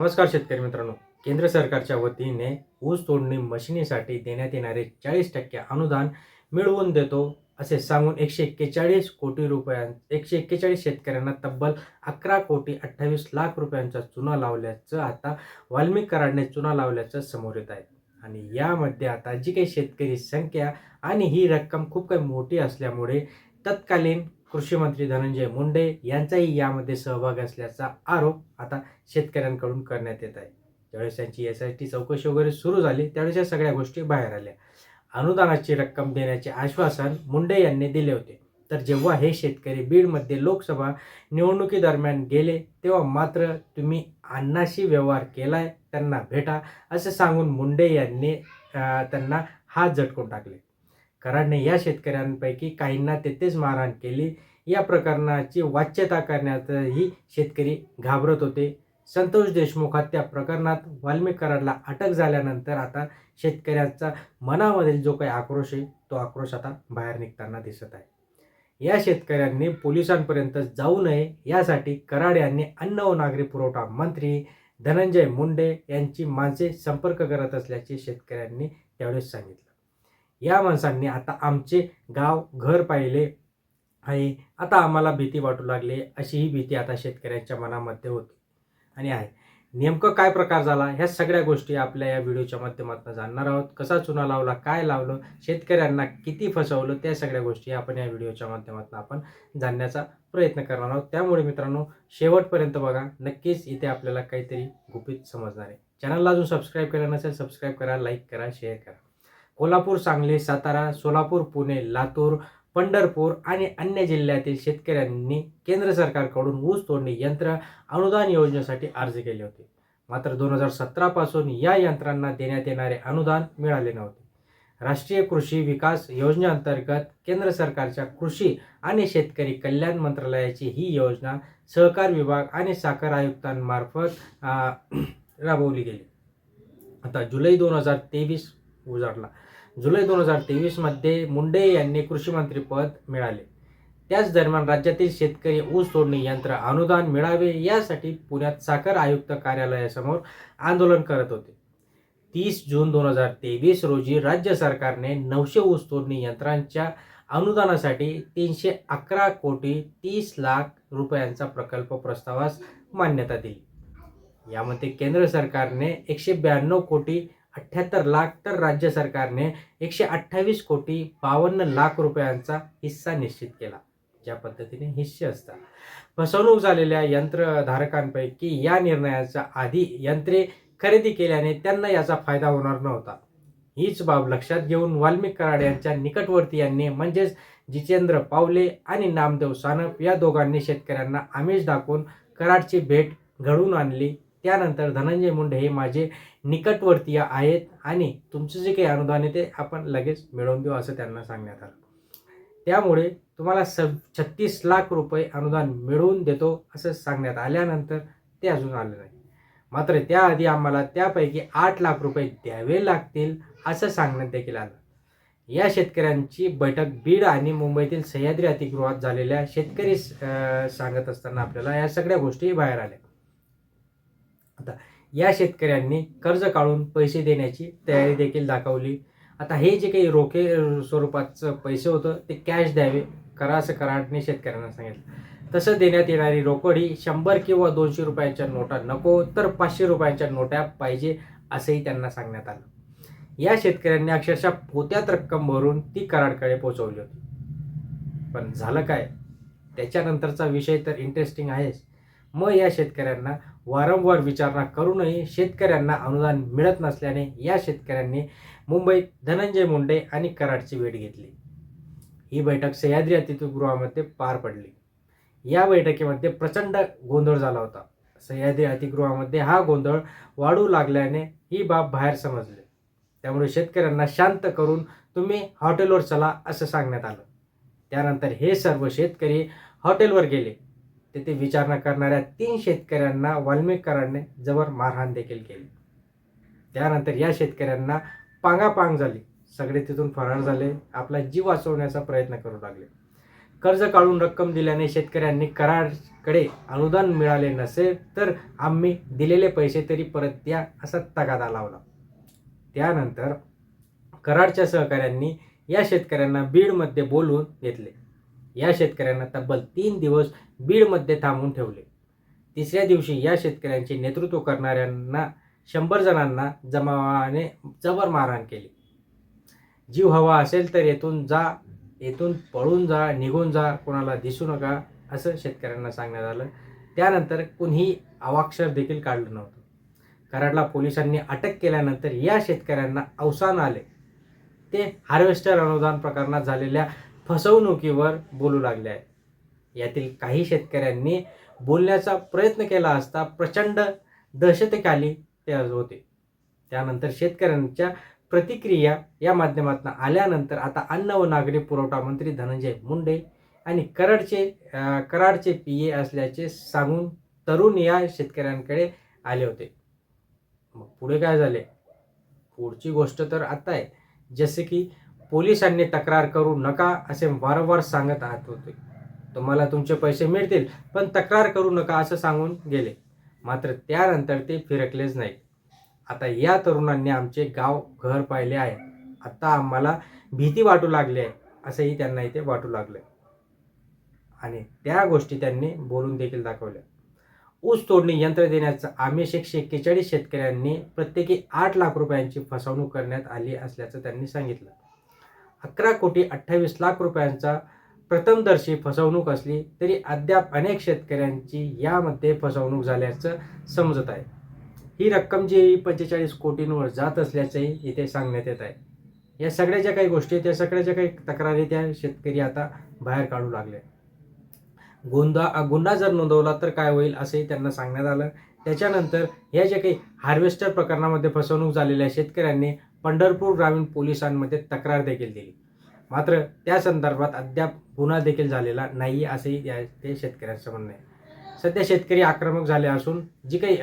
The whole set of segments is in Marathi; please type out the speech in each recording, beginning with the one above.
नमस्कार शेतकरी मित्रांनो. केंद्र सरकारच्या वतीने ऊस तोडणी मशिनीसाठी देण्यात येणारे 40% अनुदान मिळवून देतो असे सांगून 141 कोटी रुपयां 141 शेतकऱ्यांना तब्बल 11,28,00,000 रुपयांचा चुना लावल्याचं आता वाल्मिक कराडने चुना लावल्याचं समोर येत आहे. आणि यामध्ये आता जी काही शेतकरी संख्या आणि ही रक्कम खूप काही मोठी असल्यामुळे तत्कालीन कृषी मंत्री धनंजय मुंडे यांचाही यामध्ये सहभाग असल्याचा आरोप आता शेतकऱ्यांकडून करण्यात येत आहे. ज्यावेळेस त्यांची SIT चौकशी वगैरे सुरू झाली त्यावेळेस या सगळ्या गोष्टी बाहेर आल्या. अनुदानाची रक्कम देण्याचे आश्वासन मुंडे यांनी दिले होते. तर जेव्हा हे शेतकरी बीडमध्ये लोकसभा निवडणुकीदरम्यान गेले तेव्हा मात्र तुम्ही अण्णाशी व्यवहार केलाय, त्यांना भेटा असं सांगून मुंडे यांनी त्यांना हात झटकून टाकले. कराडने या शेतकऱ्यांपैकी काहींना तेथेच मारहाण केली. या प्रकरणाची वाच्यता करण्यातही शेतकरी घाबरत होते. संतोष देशमुख हत्या प्रकरणात वाल्मिक कराडला अटक झाल्यानंतर आता शेतकऱ्यांचा मनामधील जो काही आक्रोश आहे तो आक्रोश आता बाहेर निघताना दिसत आहे. या शेतकऱ्यांनी पोलिसांपर्यंत जाऊ नये यासाठी कराड यांनी अन्न व नागरी पुरवठा मंत्री धनंजय मुंडे यांची माणसे संपर्क करत असल्याचे शेतकऱ्यांनी त्यावेळेस सांगितलं. या माणसांनी आता आमचे गाव घर पाहिले आहे, आता आम्हाला भीती वाटू लागली, अशी ही भीती आता शेतकऱ्यांच्या मनामध्ये होती आणि आहे. नेमकं काय प्रकार झाला ह्या सगळ्या गोष्टी आपल्या या व्हिडिओच्या माध्यमातून जाणणार आहोत. कसा चुना लावला, काय लावलं, शेतकऱ्यांना किती फसवलं, त्या सगळ्या गोष्टी आपण या व्हिडिओच्या माध्यमातून आपण जाणण्याचा प्रयत्न करणार आहोत. त्यामुळे मित्रांनो शेवटपर्यंत बघा, नक्कीच इथे आपल्याला काहीतरी गुपित समजणार आहे. चॅनलला अजून सबस्क्राईब केलं नसेल सबस्क्राईब करा, लाईक करा, शेअर करा. कोल्हापूर, सांगली, सातारा, सोलापूर, पुणे, लातूर, पंढरपूर आणि अन्य जिल्ह्यातील शेतकऱ्यांनी केंद्र सरकारकडून ऊस तोडणी यंत्र अनुदान योजनेसाठी अर्ज केले होते. मात्र 2017 पासून या यंत्रांना देण्यात येणारे अनुदान मिळाले नव्हते. राष्ट्रीय कृषी विकास योजनेअंतर्गत केंद्र सरकारच्या कृषी आणि शेतकरी कल्याण मंत्रालयाची ही योजना सहकार विभाग आणि साखर आयुक्तांमार्फत राबवली गेली. आता जुलै 2023 उजाडला. जुलै 2023 मध्ये मुंडे यांनी कृषी मंत्री पद मिळाले. त्याच दरम्यान राज्यातील शेतकरी ऊस तोडणी यंत्र अनुदान मिळावे यासाठी पुण्यात साखर आयुक्त कार्यालयासमोर आंदोलन करत होते. 30 जून 2023 रोजी राज्य सरकारने 900 ऊस तोडणी यंत्रांच्या अनुदानासाठी 311 कोटी 30 लाख रुपयांचा प्रकल्प प्रस्तावास मान्यता दिली. यामध्ये केंद्र सरकारने 192 कोटी 78 लाख तर राज्य सरकारने 128 कोटी 52 लाख रुपयांचा हिस्सा निश्चित केला. ज्या पद्धतीने हिस्से असतात. फसवणूक झालेल्या यंत्रधारकांपैकी या निर्णयाच्या आधी यंत्रे खरेदी केल्याने त्यांना याचा फायदा होणार नव्हता. हीच बाब लक्षात घेऊन वाल्मिक कराड यांच्या निकटवर्तीयांनी म्हणजेच जितेंद्र पावले आणि नामदेव सानप या दोघांनी शेतकऱ्यांना आमिष दाखवून कराडची भेट घडवून आणली. त्यानंतर धनंजय मुंडे हे माझे निकटवर्तीय आहेत आणि तुमचं जे काही अनुदान आहे ते आपण लगेच मिळवून देऊ असं त्यांना सांगण्यात आलं. त्यामुळे तुम्हाला 36 लाख रुपये अनुदान मिळवून देतो असं सांगण्यात आल्यानंतर ते अजून आलं नाही. मात्र त्याआधी आम्हाला त्यापैकी 8 लाख रुपये द्यावे लागतील असं सांगण्यात देखील आलं. या शेतकऱ्यांची बैठक बीड आणि मुंबईतील सह्याद्री अतिगृहात झालेल्या शेतकरी सांगत असताना आपल्याला या सगळ्या गोष्टी बाहेर आल्या. आता या शेतकऱ्यांनी कर्ज काढून पैसे देण्याची तयारी देखील दाखवली. आता हे जे काही रोखे स्वरूपाचं पैसे होतं ते कॅश द्यावे करा असं कराडने शेतकऱ्यांना सांगितलं. तसं देण्यात येणारी रोकड ही 100 किंवा 200 रुपयांच्या नोटा नको तर 500 रुपयांच्या नोटा पाहिजे असंही त्यांना सांगण्यात आलं. या शेतकऱ्यांनी अक्षरशः पोत्यात रक्कम भरून ती कराडकडे पोहोचवली होती. पण झालं काय त्याच्यानंतरचा विषय तर इंटरेस्टिंग आहेच. मग या शेतकऱ्यांना वारंवार विचारणा करूनही शेतकऱ्यांना अनुदान मिळत नसल्याने या शेतकऱ्यांनी मुंबईत धनंजय मुंडे आणि कराडची भेट घेतली. ही बैठक सह्याद्री अतिथीगृहामध्ये पार पडली. या बैठकीमध्ये प्रचंड गोंधळ झाला होता. सह्याद्री अतिथीगृहामध्ये हा गोंधळ वाढू लागल्याने ही बाब बाहेर समजली. त्यामुळे शेतकऱ्यांना शांत करून तुम्ही हॉटेलवर चला असं सांगण्यात आलं. त्यानंतर हे सर्व शेतकरी हॉटेलवर गेले. तेथे विचारणा करणाऱ्या 3 शेतकऱ्यांना वाल्मिक कराडने जबर मारहाण देखील केली. त्यानंतर या शेतकऱ्यांना पांगापांग झाली. सगळे तिथून फरार झाले. आपला जीव वाचवण्याचा प्रयत्न करू लागले. कर्ज काढून रक्कम दिल्याने शेतकऱ्यांनी कराडकडे अनुदान मिळाले नसेल तर आम्ही दिलेले पैसे तरी परत द्या असा तगादा लावला. त्यानंतर कराडच्या सहकाऱ्यांनी या शेतकऱ्यांना बीडमध्ये बोलवून घेतले. या शेतकऱ्यांना तब्बल 3 दिवस बीडमध्ये थांबवून ठेवले. तिसऱ्या दिवशी या शेतकऱ्यांचे नेतृत्व करणाऱ्यांना 100 जणांना जमावाने जबर मारहाण केली. जीव हवा असेल तर येथून जा, येथून पळून जा, निघून जा, कोणाला दिसू नका असं शेतकऱ्यांना सांगण्यात आलं. त्यानंतर कुणीही अवाक्षर देखील काढलं नव्हतं. कराडला पोलिसांनी अटक केल्यानंतर या शेतकऱ्यांना अवसान आले. ते हार्वेस्टर अनुदान प्रकरणात झालेल्या फसवणुकीवर बोलू लागले आहेत. यातील काही शेतकऱ्यांनी बोलण्याचा प्रयत्न केला असता प्रचंड दहशतीखाली ते होते. त्यानंतर शेतकऱ्यांच्या प्रतिक्रिया या माध्यमातून आल्यानंतर आता अन्न व नागरी पुरवठा मंत्री धनंजय मुंडे आणि कराडचे PA असल्याचे सांगून तरुण या शेतकऱ्यांकडे आले होते. मग पुढे काय झाले? पुढची गोष्ट तर आता आहे. जसे की पोलिसांनी तक्रार करू नका असे वारंवार सांगत होते. तुम्हाला तुमचे पैसे मिळतील पण तक्रार करू नका असं सांगून गेले. मात्र त्यानंतर ते फिरकलेच नाही. आता या तरुणांनी आमचे गाव घर पाहिले आहे. आता आम्हाला भीती वाटू लागली आहे असंही त्यांना इथे वाटू लागलं आणि त्या गोष्टी त्यांनी बोलून देखील दाखवल्या. ऊस तोडणी यंत्र देण्याचं आमिष 141 शेतकऱ्यांनी प्रत्येकी 8 लाख रुपयांची फसवणूक करण्यात आली असल्याचं त्यांनी सांगितलं. 11,28,00,000 रुपयांचा प्रथमदर्शी फसवणूक असली तरी अद्याप अनेक शेतकऱ्यांची यामध्ये फसवणूक झाल्याचं समजत आहे. ही रक्कम जी 45 कोटींवर जात असल्याचंही इथे सांगण्यात येत आहे. या सगळ्या ज्या काही गोष्टी आहेत त्या सगळ्या ज्या काही तक्रारी त्या शेतकरी आता बाहेर काढू लागले. गुन्हा जर नोंदवला तर काय होईल असंही त्यांना सांगण्यात आलं. त्याच्यानंतर या ज्या काही हार्वेस्टर प्रकरणामध्ये फसवणूक झालेल्या शेतकऱ्यांनी पंढरपूर ग्रामीण पोलिसांमध्ये तक्रार देखील दिली. मात्र त्या संदर्भात अद्याप गुन्हा देखील झालेला नाही असेही ते शेतकऱ्यांचं म्हणणं आहे. सध्या शेतकरी आक्रमक झाले असून जी काही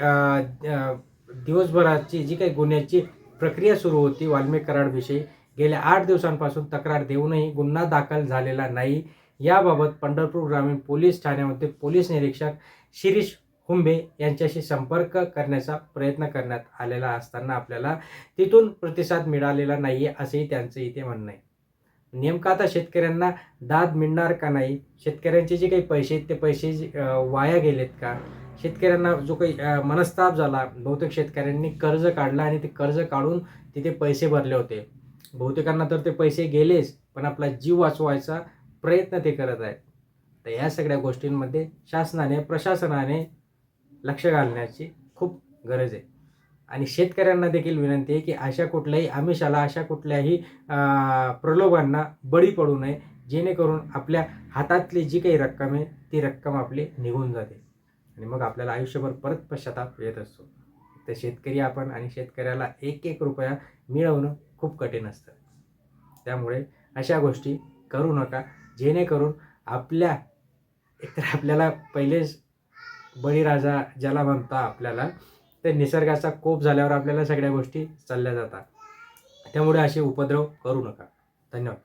दिवसभराची जी काही गुन्ह्याची प्रक्रिया सुरू होती वाल्मिक कराडविषयी गेल्या 8 दिवसांपासून तक्रार देऊनही गुन्हा दाखल झालेला नाही. याबाबत पंढरपूर ग्रामीण पोलीस ठाण्यामध्ये पोलीस निरीक्षक शिरीष हुंबे यांच्याशी संपर्क करण्याचा प्रयत्न करण्यात आलेला असताना आपल्याला तिथून प्रतिसाद मिळालेला नाही असेही त्यांचं इथे म्हणणं आहे. नेमकं आता शेतकऱ्यांना दाद मिळणार का नाही? शेतकऱ्यांचे जे काही पैसे आहेत ते पैसे वाया गेलेत का? शेतकऱ्यांना जो काही मनस्ताप झाला, बहुतेक शेतकऱ्यांनी कर्ज काढलं आणि ते कर्ज काढून तिथे पैसे भरले होते. बहुतेकांना तर ते पैसे गेलेच पण आपला जीव वाचवायचा प्रयत्न ते करत आहेत. तर या सगळ्या गोष्टींमध्ये शासनाने प्रशासनाने लक्ष घालण्याची खूप गरज आहे आणि शेतकऱ्यांना देखील विनंती आहे की अशा कुठल्याही आमिषाला अशा कुठल्याही प्रलोभांना बळी पडू नये जेणेकरून आपल्या हातातली जी काही रक्कम आहे ती रक्कम आपली निघून जाते आणि मग आपल्याला आयुष्यभर परत पश्चाताप येत असतो. तर शेतकरी आपण आणि शेतकऱ्याला 1-1 रुपया मिळवणं खूप कठीण असतं. त्यामुळे अशा गोष्टी करू नका जेणेकरून एकतर आपल्याला पहिलेच बळीराजा ज्याला म्हणता आपल्याला तर निसर्गाचा कोप झाल्यावर आपल्याला सगळ्या गोष्टी चालल्या जातात. त्यामुळे असे उपद्रव करू नका. धन्यवाद.